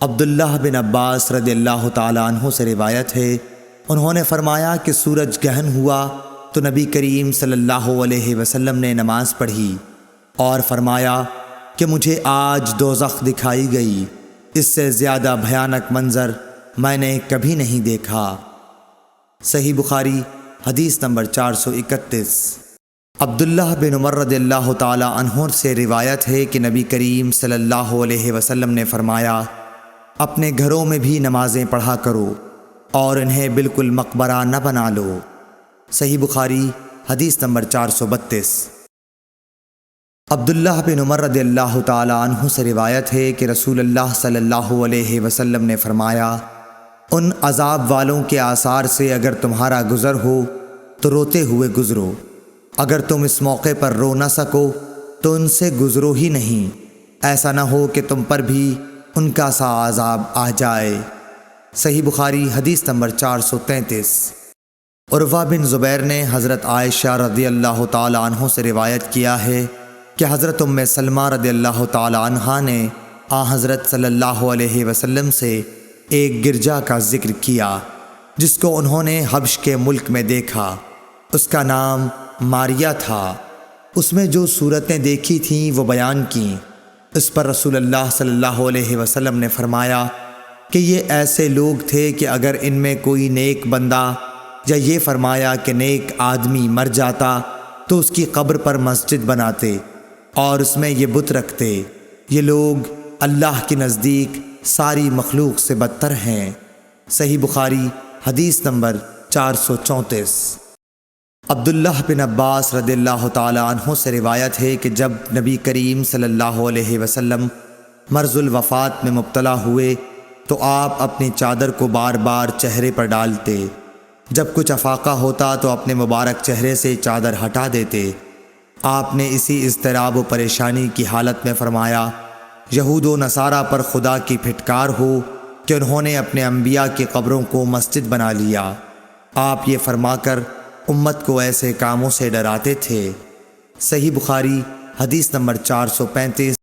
عبداللہ بن عباس رضی اللہ تعالیٰ عنہ سے روایت ہے، انہوں نے فرمایا کہ سورج گہن ہوا تو نبی کریم صلی اللہ علیہ وسلم نے نماز پڑھی اور فرمایا کہ مجھے آج دوزخ دکھائی گئی، اس سے زیادہ بھیانک منظر میں نے کبھی نہیں دیکھا۔ صحیح بخاری حدیث نمبر 431۔ عبداللہ بن عمر رضی اللہ تعالیٰ عنہ سے روایت ہے کہ نبی کریم صلی اللہ علیہ وسلم نے فرمایا، اپنے گھروں میں بھی نمازیں پڑھا کرو اور انہیں بالکل مقبرہ نہ بنا لو۔ صحیح بخاری حدیث نمبر 432۔ عبداللہ بن عمر رضی اللہ تعالیٰ عنہ سے روایت ہے کہ رسول اللہ صلی اللہ علیہ وسلم نے فرمایا، ان عذاب والوں کے آثار سے اگر تمہارا گزر ہو تو روتے ہوئے گزرو، اگر تم اس موقع پر رو نہ سکو تو ان سے گزرو ہی نہیں، ایسا نہ ہو کہ تم پر بھی ان کا سا عذاب آ جائے۔ صحیح بخاری حدیث نمبر 433۔ عروہ بن زبیر نے حضرت عائشہ رضی اللہ تعالیٰ عنہ سے روایت کیا ہے کہ حضرت ام سلمہ رضی اللہ تعالیٰ عنہا نے حضرت صلی اللہ علیہ وسلم سے ایک گرجا کا ذکر کیا جس کو انہوں نے حبش کے ملک میں دیکھا، اس کا نام ماریہ تھا، اس میں جو صورتیں دیکھی تھیں وہ بیان کیں۔ اس پر رسول اللہ صلی اللہ علیہ وسلم نے فرمایا کہ یہ ایسے لوگ تھے کہ اگر ان میں کوئی نیک بندہ یا یہ فرمایا کہ نیک آدمی مر جاتا تو اس کی قبر پر مسجد بناتے اور اس میں یہ بت رکھتے، یہ لوگ اللہ کے نزدیک ساری مخلوق سے بدتر ہیں۔ صحیح بخاری حدیث نمبر 434۔ عبداللہ بن عباس رضی اللہ تعالیٰ عنہ سے روایت ہے کہ جب نبی کریم صلی اللہ علیہ وسلم مرض الوفات میں مبتلا ہوئے تو آپ اپنی چادر کو بار بار چہرے پر ڈالتے، جب کچھ افاقہ ہوتا تو اپنے مبارک چہرے سے چادر ہٹا دیتے۔ آپ نے اسی اضطراب و پریشانی کی حالت میں فرمایا، یہود و نصارہ پر خدا کی پھٹکار ہو کہ انہوں نے اپنے انبیاء کی قبروں کو مسجد بنا لیا۔ آپ یہ فرما کر امت کو ایسے کاموں سے ڈراتے تھے۔ صحیح بخاری حدیث نمبر 435۔